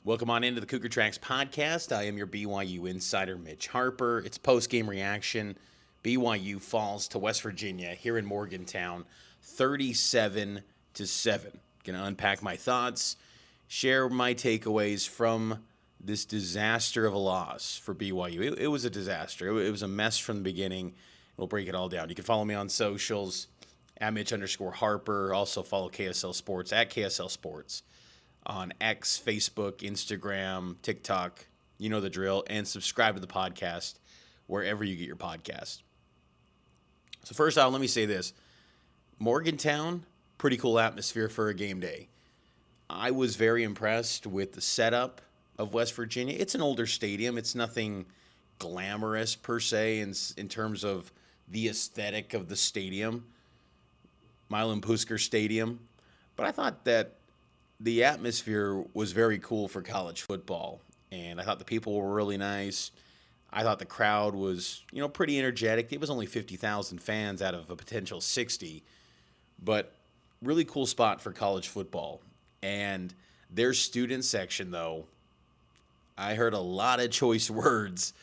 Welcome on into the Cougar Tracks podcast. I am your BYU insider, Mitch Harper. It's post-game reaction. BYU falls to West Virginia here in Morgantown, 37-7. Going to unpack my thoughts, share my takeaways from this disaster of a loss for BYU. It was a disaster. It was a mess from the beginning. We'll break it all down. You can follow me on socials, at Mitch_Harper. Also follow KSL Sports, at KSL Sports. On X, Facebook, Instagram, TikTok, you know the drill, and subscribe to the podcast wherever you get your podcast. So first off, let me say this. Morgantown, pretty cool atmosphere for a game day. I was very impressed with the setup of West Virginia. It's an older stadium. It's nothing glamorous per se in terms of the aesthetic of the stadium, Milan Puskar Stadium. But I thought that the atmosphere was very cool for college football, and I thought the people were really nice. I thought the crowd was, pretty energetic. It was only 50,000 fans out of a potential 60, but really cool spot for college football. And their student section, though, I heard a lot of choice words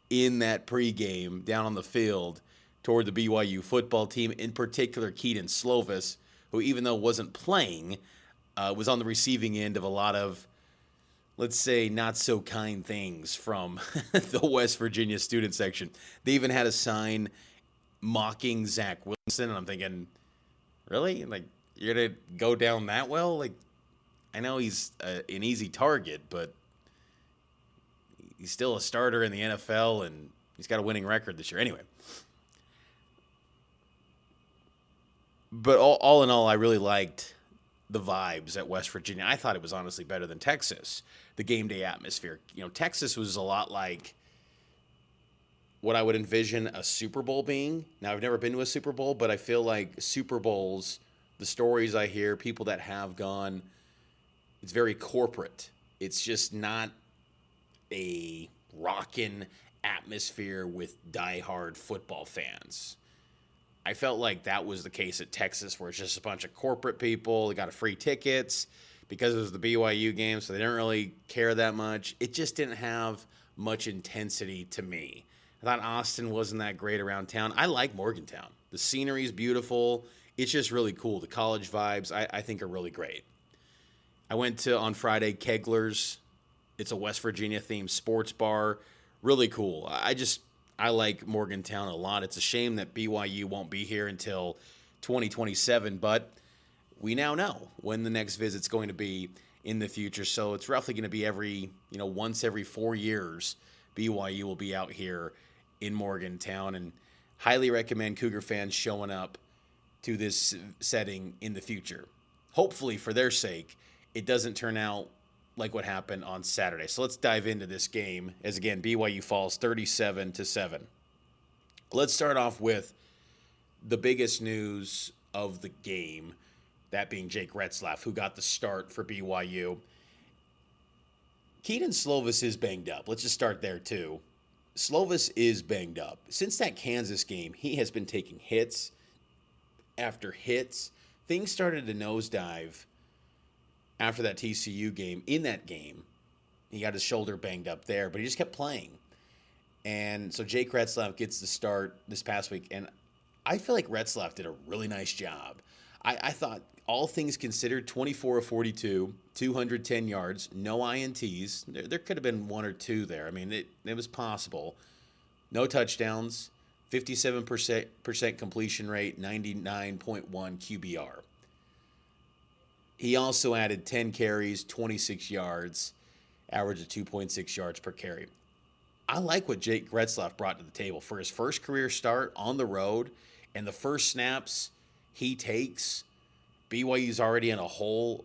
in that pregame down on the field toward the BYU football team, in particular Keaton Slovis, who even though wasn't playing, was on the receiving end of a lot of, let's say, not so kind things from the West Virginia student section. They even had a sign mocking Zach Wilson, and I'm thinking, really? Like, you're going to go down that well? Like, I know he's an easy target, but he's still a starter in the NFL, and he's got a winning record this year. Anyway. But all in all, I really liked the vibes at West Virginia. I thought it was honestly better than Texas, the game day atmosphere. Texas was a lot like what I would envision a Super Bowl being. Now, I've never been to a Super Bowl, but I feel like Super Bowls, the stories I hear, people that have gone, it's very corporate. It's just not a rockin' atmosphere with diehard football fans. I felt like that was the case at Texas, where it's just a bunch of corporate people. They got free tickets because it was the BYU game, so they didn't really care that much. It just didn't have much intensity to me. I thought Austin wasn't that great around town. I like Morgantown. The scenery is beautiful. It's just really cool. The college vibes, I think, are really great. I went to, on Friday, Kegler's. It's a West Virginia-themed sports bar. Really cool. I like Morgantown a lot. It's a shame that BYU won't be here until 2027, but we now know when the next visit's going to be in the future. So it's roughly going to be once every 4 years, BYU will be out here in Morgantown, and highly recommend Cougar fans showing up to this setting in the future. Hopefully, for their sake, it doesn't turn out like what happened on Saturday. So let's dive into this game as, again, BYU falls 37-7. Let's start off with the biggest news of the game, that being Jake Retzlaff, who got the start for BYU. Keaton Slovis is banged up. Let's just start there, too. Slovis is banged up. Since that Kansas game, he has been taking hits after hits. Things started to nosedive after that TCU game. In that game, he got his shoulder banged up there, but he just kept playing. And so Jake Retzlaff gets the start this past week, and I feel like Retzlaff did a really nice job. I thought, all things considered, 24 of 42, 210 yards, no INTs. There could have been one or two there. I mean, it was possible. No touchdowns, 57% completion rate, 99.1 QBR. He also added 10 carries, 26 yards, average of 2.6 yards per carry. I like what Jake Retzlaff brought to the table for his first career start on the road, and the first snaps he takes, BYU's already in a hole.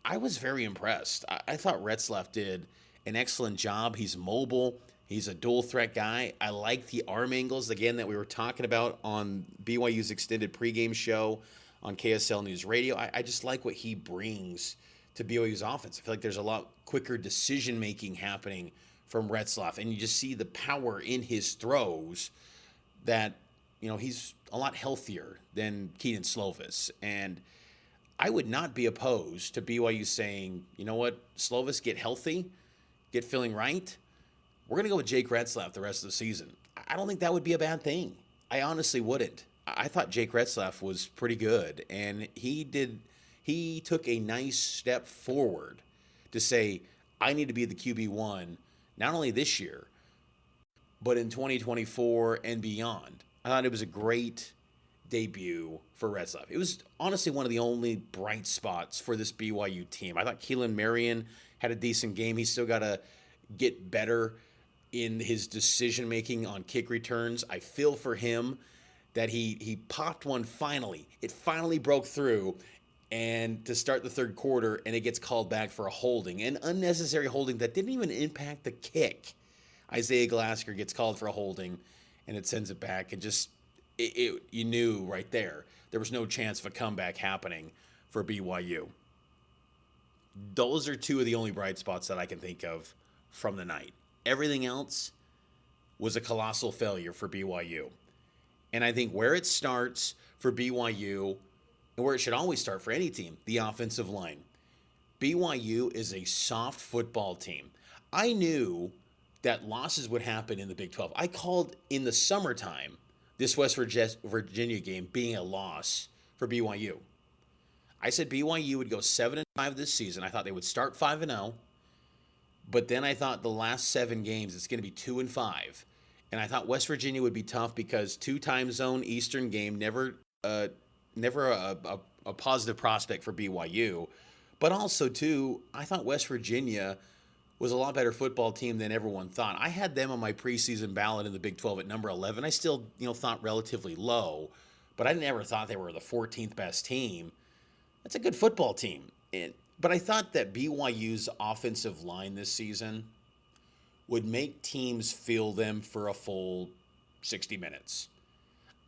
I was very impressed. I thought Retzlaff did an excellent job. He's mobile. He's a dual threat guy. I like the arm angles, again, that we were talking about on BYU's extended pregame show on KSL News Radio. I just like what he brings to BYU's offense. I feel like there's a lot quicker decision-making happening from Retzlaff, and you just see the power in his throws that, he's a lot healthier than Keaton Slovis. And I would not be opposed to BYU saying, you know what, Slovis, get healthy, get feeling right. We're going to go with Jake Retzlaff the rest of the season. I don't think that would be a bad thing. I honestly wouldn't. I thought Jake Retzlaff was pretty good, and he took a nice step forward to say, I need to be the QB1, not only this year, but in 2024 and beyond. I thought it was a great debut for Retzlaff. It was honestly one of the only bright spots for this BYU team. I thought Keelan Marion had a decent game. He's still got to get better in his decision making on kick returns. I feel for him that he popped one finally. It finally broke through and to start the third quarter, and it gets called back for a holding, an unnecessary holding that didn't even impact the kick. Isaiah Glasker gets called for a holding, and it sends it back. And just you knew right there was no chance of a comeback happening for BYU. Those are two of the only bright spots that I can think of from the night. Everything else was a colossal failure for BYU. And I think where it starts for BYU, and where it should always start for any team, the offensive line. BYU is a soft football team. I knew that losses would happen in the Big 12. I called in the summertime this West Virginia game being a loss for BYU. I said BYU would go 7-5 this season. I thought they would start 5-0, but then I thought the last 7 games it's going to be 2-5, and I thought West Virginia would be tough because 2 time zone Eastern game, never a positive prospect for BYU, but also too I thought West Virginia was a lot better football team than everyone thought. I had them on my preseason ballot in the Big 12 at number 11. I still, thought relatively low, but I never thought they were the 14th best team. That's a good football team. But I thought that BYU's offensive line this season would make teams feel them for a full 60 minutes.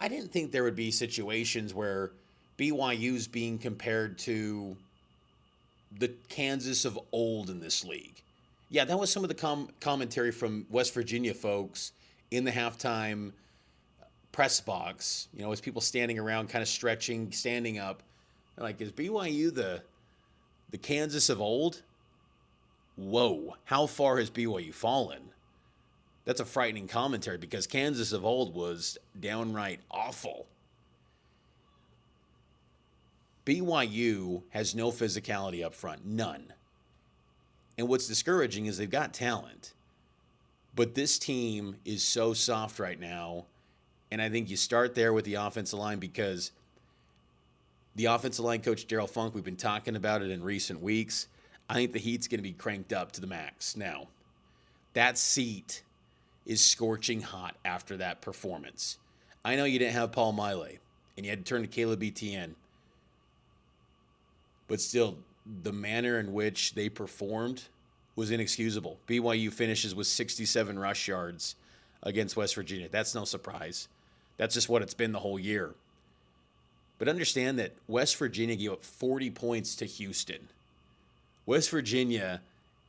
I didn't think there would be situations where BYU's being compared to the Kansas of old in this league. Yeah, that was some of the commentary from West Virginia folks in the halftime press box, as people standing around kind of stretching, standing up. They're like, is BYU the Kansas of old? Whoa, how far has BYU fallen? That's a frightening commentary because Kansas of old was downright awful. BYU has no physicality up front, none. And what's discouraging is they've got talent, but this team is so soft right now, and I think you start there with the offensive line because the offensive line coach, Daryl Funk, we've been talking about it in recent weeks. I think the heat's going to be cranked up to the max. Now, that seat is scorching hot after that performance. I know you didn't have Paul Maile, and you had to turn to Caleb Etienne, but still, the manner in which they performed was inexcusable. BYU finishes with 67 rush yards against West Virginia. That's no surprise. That's just what it's been the whole year. But understand that West Virginia gave up 40 points to Houston. West Virginia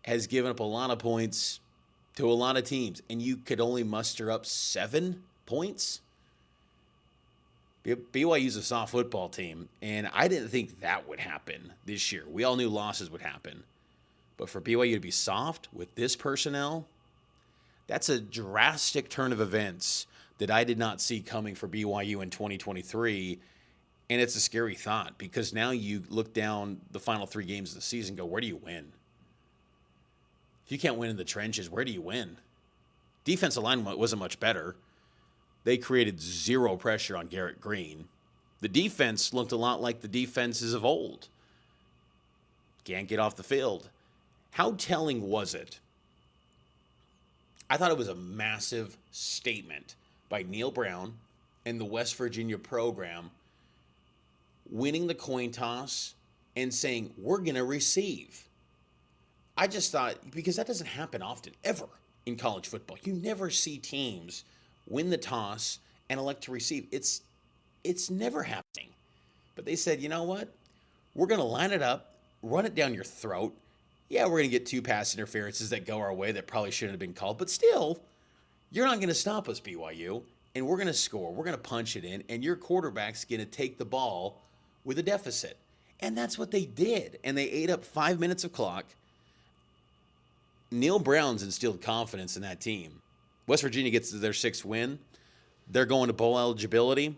has given up a lot of points to a lot of teams, and you could only muster up 7 points? BYU's a soft football team, and I didn't think that would happen this year. We all knew losses would happen. But for BYU to be soft with this personnel, that's a drastic turn of events that I did not see coming for BYU in 2023. And it's a scary thought because now you look down the final 3 games of the season and go, where do you win? If you can't win in the trenches, where do you win? Defensive line wasn't much better. They created 0 pressure on Garrett Green. The defense looked a lot like the defenses of old. Can't get off the field. How telling was it? I thought it was a massive statement by Neil Brown and the West Virginia program winning the coin toss and saying, we're going to receive. I just thought, because that doesn't happen often, ever, in college football. You never see teams win the toss and elect to receive. It's never happening. But they said, you know what? We're going to line it up, run it down your throat. Yeah, we're going to get 2 pass interferences that go our way that probably shouldn't have been called. But still, you're not going to stop us, BYU. And we're going to score. We're going to punch it in. And your quarterback's going to take the ball with a deficit. And that's what they did. And they ate up 5 minutes of clock. Neil Brown's instilled confidence in that team. West Virginia gets their 6th win. They're going to bowl eligibility.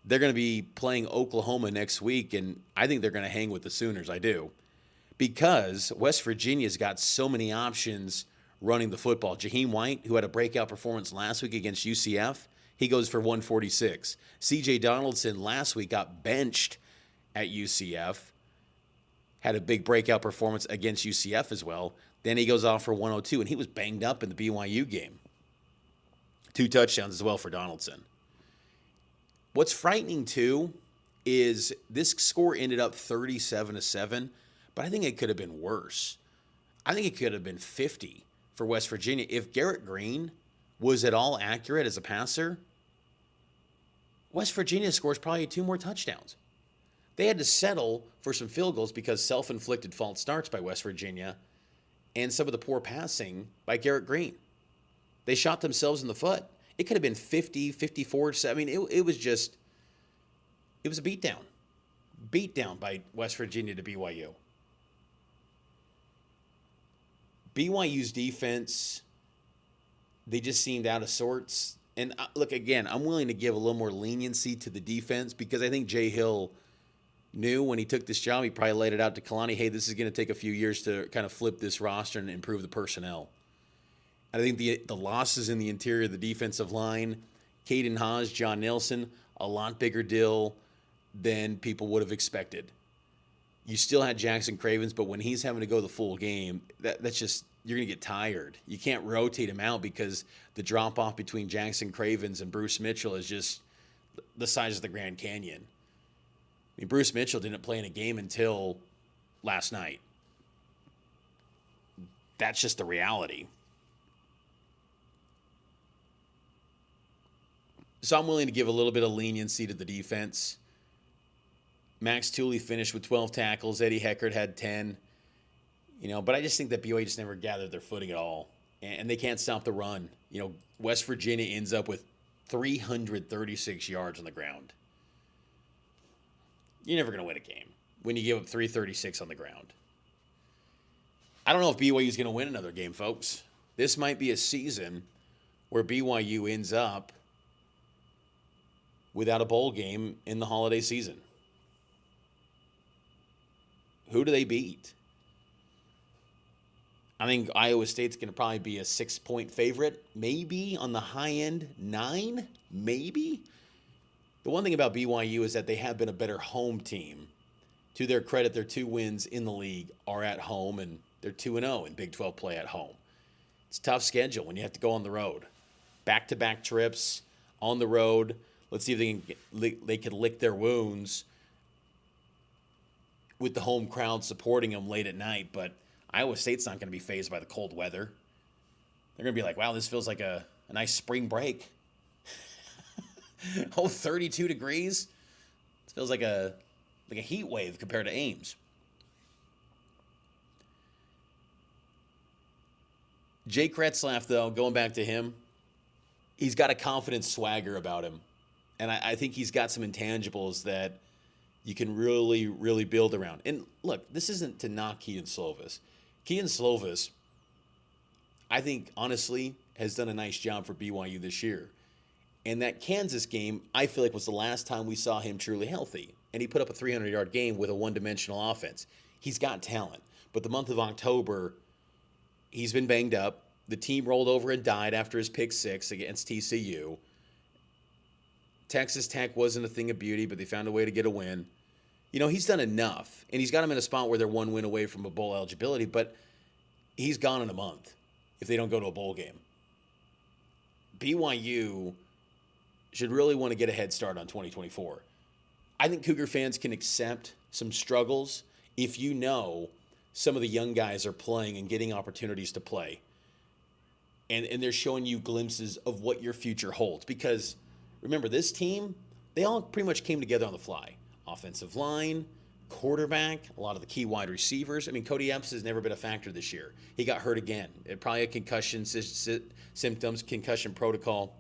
They're going to be playing Oklahoma next week, and I think they're going to hang with the Sooners. I do. Because West Virginia's got so many options running the football. Jaheim White, who had a breakout performance last week against UCF, he goes for 146. C.J. Donaldson last week got benched at UCF, had a big breakout performance against UCF as well. Then he goes off for 102, and he was banged up in the BYU game. 2 touchdowns as well for Donaldson. What's frightening, too, is this score ended up 37-7, but I think it could have been worse. I think it could have been 50 for West Virginia. If Garrett Green was at all accurate as a passer, West Virginia scores probably 2 more touchdowns. They had to settle for some field goals because self-inflicted false starts by West Virginia and some of the poor passing by Garrett Green. They shot themselves in the foot. It could have been 50, 54. I mean, it was a beatdown. Beatdown by West Virginia to BYU. BYU's defense, they just seemed out of sorts. And look, again, I'm willing to give a little more leniency to the defense because I think Jay Hill knew when he took this job, he probably laid it out to Kalani, hey, this is going to take a few years to kind of flip this roster and improve the personnel. And I think the losses in the interior of the defensive line, Caden Haas, John Nelson, a lot bigger deal than people would have expected. You still had Jackson Cravens, but when he's having to go the full game, that's just, you're going to get tired. You can't rotate him out because the drop-off between Jackson Cravens and Bruce Mitchell is just the size of the Grand Canyon. I mean, Bruce Mitchell didn't play in a game until last night. That's just the reality. So I'm willing to give a little bit of leniency to the defense. Max Tooley finished with 12 tackles. Eddie Heckard had 10. But I just think that BYU just never gathered their footing at all. And they can't stop the run. West Virginia ends up with 336 yards on the ground. You're never going to win a game when you give up 336 on the ground. I don't know if BYU is going to win another game, folks. This might be a season where BYU ends up without a bowl game in the holiday season. Who do they beat? I think Iowa State's going to probably be a 6-point favorite. Maybe on the high end, 9? Maybe. The one thing about BYU is that they have been a better home team. To their credit, their 2 wins in the league are at home, and they're 2-0 in Big 12 play at home. It's a tough schedule when you have to go on the road. Back-to-back trips on the road. Let's see if they can lick their wounds with the home crowd supporting them late at night. But Iowa State's not going to be fazed by the cold weather. They're going to be like, wow, this feels like a nice spring break. 32 degrees. It feels like a heat wave compared to Ames. Jay Kretzlaff, though, going back to him, he's got a confident swagger about him. And I think he's got some intangibles that you can really, really build around. And look, this isn't to knock Keaton Slovis. Keaton Slovis, I think, honestly, has done a nice job for BYU this year. And that Kansas game, I feel like, was the last time we saw him truly healthy. And he put up a 300-yard game with a one-dimensional offense. He's got talent. But the month of October, he's been banged up. The team rolled over and died after his pick 6 against TCU. Texas Tech wasn't a thing of beauty, but they found a way to get a win. He's done enough. And he's got them in a spot where they're 1 win away from a bowl eligibility, but he's gone in a month if they don't go to a bowl game. BYU should really want to get a head start on 2024. I think Cougar fans can accept some struggles if you know some of the young guys are playing and getting opportunities to play. And they're showing you glimpses of what your future holds. Because, remember, this team, they all pretty much came together on the fly. Offensive line, quarterback, a lot of the key wide receivers. I mean, Cody Epps has never been a factor this year. He got hurt again. It probably had concussion symptoms, concussion protocol.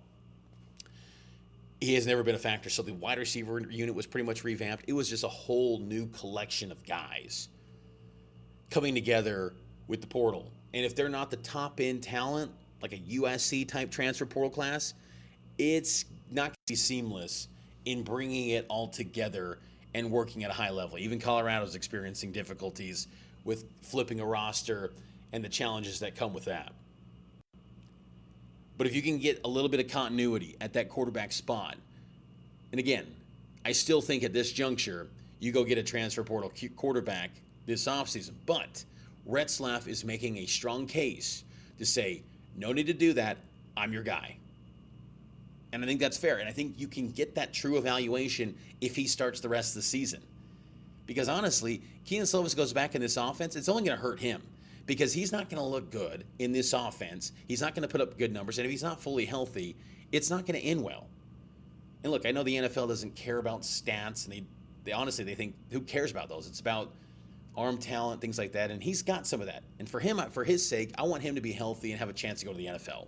he has never been a factor. So the wide receiver unit was pretty much revamped. It was just a whole new collection of guys coming together with the portal. And if they're not the top end talent, like a USC type transfer portal class, it's not going to be seamless in bringing it all together and working at a high level. Even Colorado's experiencing difficulties with flipping a roster and the challenges that come with that. But if you can get a little bit of continuity at that quarterback spot, and again, I still think at this juncture, you go get a transfer portal quarterback this offseason. But Retzlaff is making a strong case to say, no need to do that, I'm your guy. And I think that's fair. And I think you can get that true evaluation if he starts the rest of the season. Because honestly, Keenan Slovis goes back in this offense, it's only going to hurt him. Because he's not going to look good in this offense. He's not going to put up good numbers. And if he's not fully healthy, it's not going to end well. And look, I know the NFL doesn't care about stats. And they honestly, they think, who cares about those? It's about arm talent, things like that. And he's got some of that. And for him, for his sake, I want him to be healthy and have a chance to go to the NFL.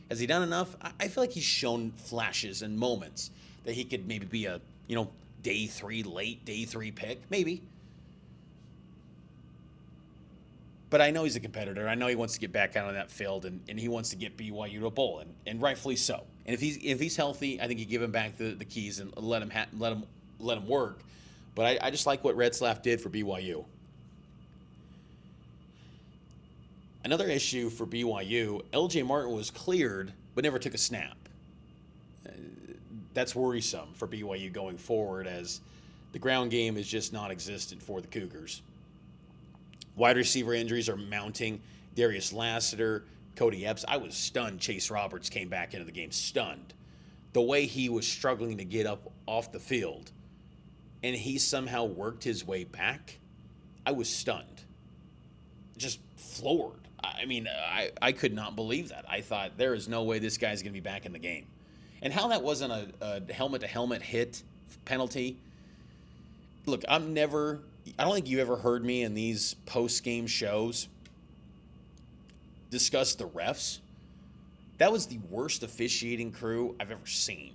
Has he done enough? I feel like he's shown flashes and moments that he could maybe be a, late day three pick. Maybe. But I know he's a competitor. I know he wants to get back out on that field, and he wants to get BYU to a bowl, and rightfully so. And if he's healthy, I think you give him back the keys and let him work. But I just like what Retzlaff did for BYU. Another issue for BYU, LJ Martin was cleared but never took a snap. That's worrisome for BYU going forward, as the ground game is just non-existent for the Cougars. Wide receiver injuries are mounting. Darius Lassiter, Cody Epps. I was stunned Chase Roberts came back into the game. Stunned. The way he was struggling to get up off the field, and he somehow worked his way back. I was stunned. Just floored. I mean, I could not believe that. I thought, there is no way this guy's going to be back in the game. And how that wasn't a helmet-to-helmet hit penalty. Look, I don't think you ever heard me in these post-game shows discuss the refs. That was the worst officiating crew I've ever seen.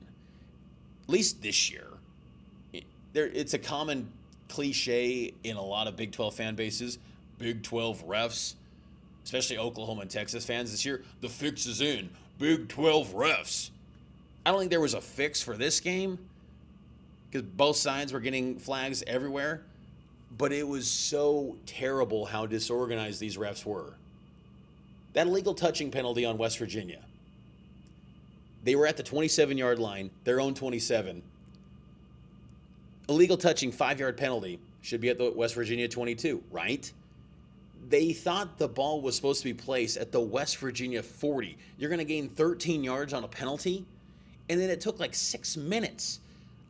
At least this year. It's a common cliche in a lot of Big 12 fan bases. Big 12 refs, especially Oklahoma and Texas fans this year. The fix is in. Big 12 refs. I don't think there was a fix for this game because both sides were getting flags everywhere. But it was so terrible how disorganized these refs were. That illegal touching penalty on West Virginia. They were at the 27-yard line, their own 27. Illegal touching, 5-yard penalty. Should be at the West Virginia 22, right? They thought the ball was supposed to be placed at the West Virginia 40. You're going to gain 13 yards on a penalty? And then it took like 6 minutes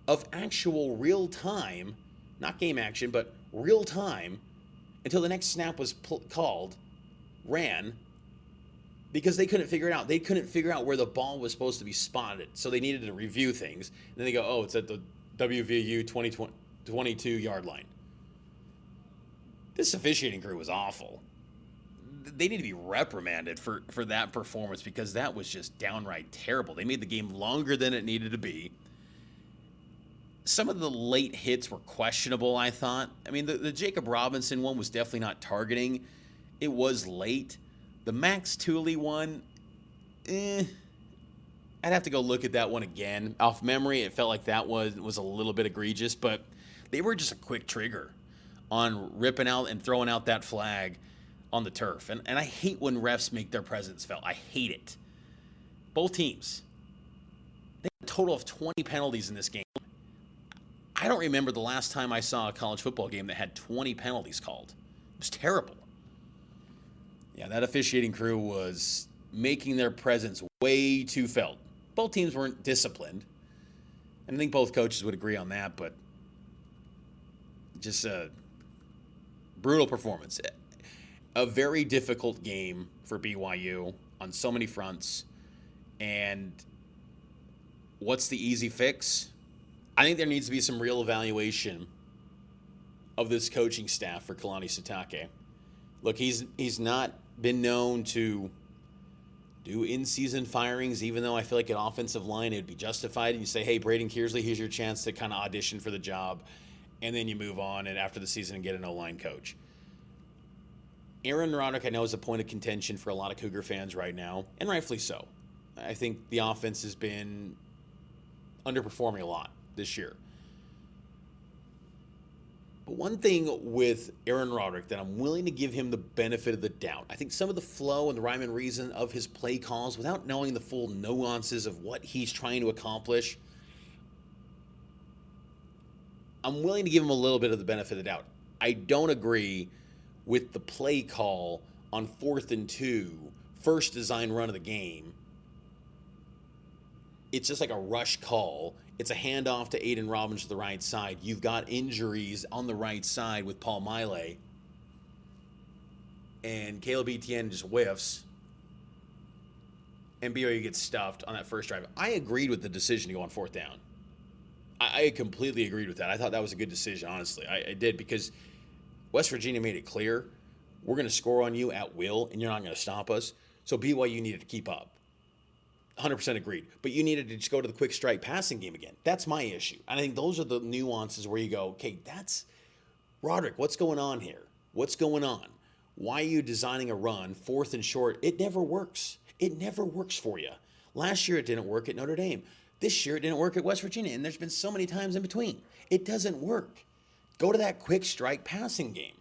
of actual real time, not game action, but real time, until the next snap was ran, because they couldn't figure it out. They couldn't figure out where the ball was supposed to be spotted, so they needed to review things. And then they go, oh, it's at the WVU 22-yard line. This officiating crew was awful. They need to be reprimanded for that performance, because that was just downright terrible. They made the game longer than it needed to be. Some of the late hits were questionable, I thought. I mean, the Jacob Robinson one was definitely not targeting. It was late. The Max Tooley one, I'd have to go look at that one again. Off memory, it felt like that was a little bit egregious, but they were just a quick trigger on ripping out and throwing out that flag on the turf. And I hate when refs make their presence felt. I hate it. Both teams. They had a total of 20 penalties in this game. I don't remember the last time I saw a college football game that had 20 penalties called. It was terrible. Yeah, that officiating crew was making their presence way too felt. Both teams weren't disciplined. And I think both coaches would agree on that, but just a brutal performance. A very difficult game for BYU on so many fronts. And what's the easy fix? I think there needs to be some real evaluation of this coaching staff for Kalani Sitake. Look, he's not been known to do in-season firings, even though I feel like an offensive line, it would be justified. And you say, hey, Braden Kearsley, here's your chance to kind of audition for the job. And then you move on and after the season and get an O-line coach. Aaron Roderick, I know, is a point of contention for a lot of Cougar fans right now, and rightfully so. I think the offense has been underperforming a lot this year. But one thing with Aaron Roderick that I'm willing to give him the benefit of the doubt, I think some of the flow and the rhyme and reason of his play calls, without knowing the full nuances of what he's trying to accomplish, I'm willing to give him a little bit of the benefit of the doubt. I don't agree with the play call on 4th and 2, first design run of the game. It's just like a rush call. It's a handoff to Aiden Robbins to the right side. You've got injuries on the right side with Paul Miley. And Caleb Etienne just whiffs. And BYU gets stuffed on that first drive. I agreed with the decision to go on 4th down. I completely agreed with that. I thought that was a good decision, honestly. I did, because West Virginia made it clear, we're going to score on you at will, and you're not going to stop us. So BYU needed to keep up. 100% agreed. But you needed to just go to the quick strike passing game again. That's my issue. And I think those are the nuances where you go, okay, that's Roderick. What's going on here? What's going on? Why are you designing a run, 4th and short? It never works. It never works for you. Last year it didn't work at Notre Dame. This year it didn't work at West Virginia. And there's been so many times in between. It doesn't work. Go to that quick strike passing game.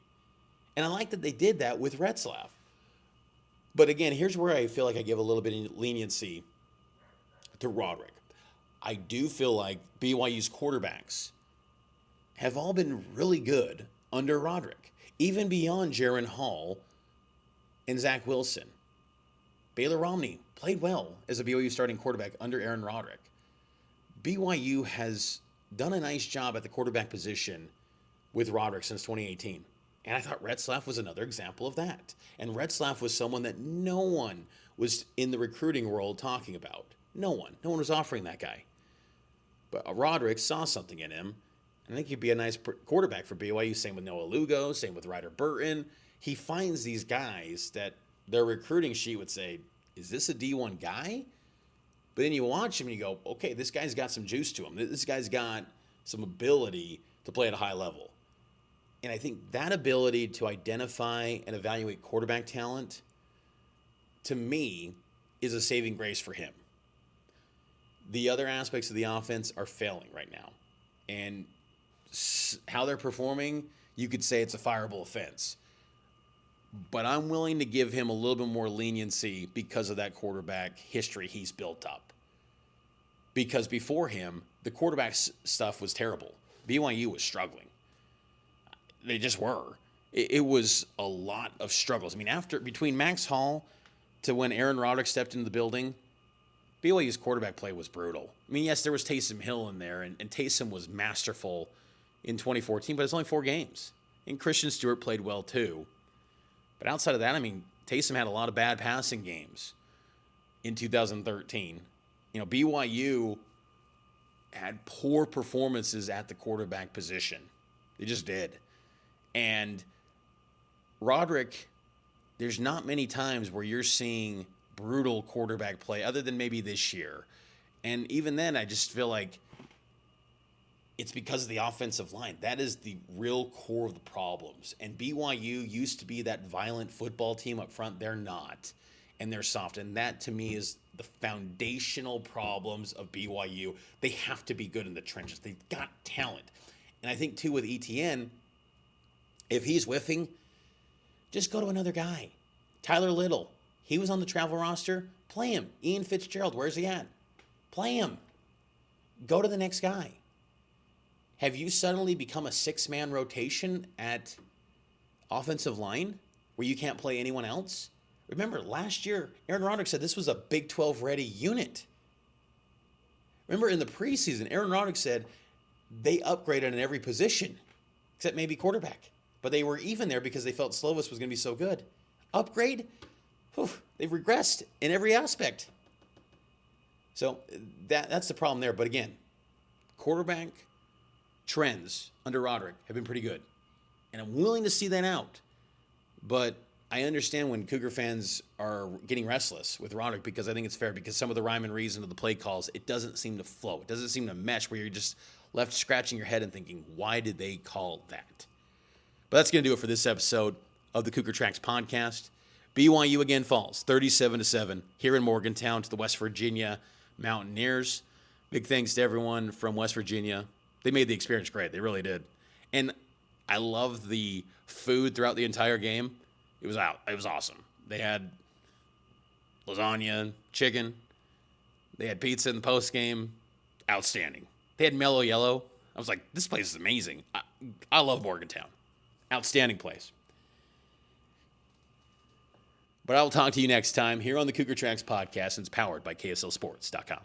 And I like that they did that with Retzlaff. But again, here's where I feel like I give a little bit of leniency to Roderick. I do feel like BYU's quarterbacks have all been really good under Roderick, even beyond Jaron Hall and Zach Wilson. Baylor Romney played well as a BYU starting quarterback under Aaron Roderick. BYU has done a nice job at the quarterback position with Roderick since 2018. And I thought Retzlaff was another example of that. And Retzlaff was someone that no one was in the recruiting world talking about. No one was offering that guy. But Roderick saw something in him. And I think he'd be a nice quarterback for BYU. Same with Noah Lugo, same with Ryder Burton. He finds these guys that their recruiting sheet would say, is this a D1 guy? But then you watch him and you go, okay, this guy's got some juice to him. This guy's got some ability to play at a high level. And I think that ability to identify and evaluate quarterback talent, to me, is a saving grace for him. The other aspects of the offense are failing right now. And how they're performing, you could say it's a fireable offense. But I'm willing to give him a little bit more leniency because of that quarterback history he's built up. Because before him, the quarterback stuff was terrible. BYU was struggling. They just were. It was a lot of struggles. I mean, between Max Hall to when Aaron Roderick stepped into the building, BYU's quarterback play was brutal. I mean, yes, there was Taysom Hill in there, and Taysom was masterful in 2014, but it's only 4 games. And Christian Stewart played well too. But outside of that, I mean, Taysom had a lot of bad passing games in 2013. You know, BYU had poor performances at the quarterback position. They just did. And Roderick, there's not many times where you're seeing brutal quarterback play other than maybe this year. And even then, I just feel like it's because of the offensive line. That is the real core of the problems. And BYU used to be that violent football team up front. They're not. And they're soft. And that, to me, is the foundational problems of BYU. They have to be good in the trenches. They've got talent. And I think, too, with ETN, if he's whiffing, just go to another guy. Tyler Little, he was on the travel roster. Play him. Ian Fitzgerald, where's he at? Play him. Go to the next guy. Have you suddenly become a 6-man rotation at offensive line where you can't play anyone else? Remember, last year, Aaron Roderick said this was a Big 12 ready unit. Remember, in the preseason, Aaron Roderick said they upgraded in every position except maybe quarterback. But they were even there because they felt Slovis was going to be so good. Upgrade? Whew, they've regressed in every aspect. So that's the problem there. But again, quarterback trends under Roderick have been pretty good. And I'm willing to see that out. But I understand when Cougar fans are getting restless with Roderick because I think it's fair because some of the rhyme and reason of the play calls, it doesn't seem to flow. It doesn't seem to mesh where you're just left scratching your head and thinking, why did they call that? But that's going to do it for this episode of the Cougar Tracks podcast. BYU again falls 37-7 here in Morgantown to the West Virginia Mountaineers. Big thanks to everyone from West Virginia. They made the experience great. They really did. And I loved the food throughout the entire game. It was awesome. They had lasagna, chicken. They had pizza in the postgame. Outstanding. They had Mellow Yellow. I was like, this place is amazing. I love Morgantown. Outstanding place. But I will talk to you next time here on the Cougar Tracks podcast, and it's powered by KSLSports.com.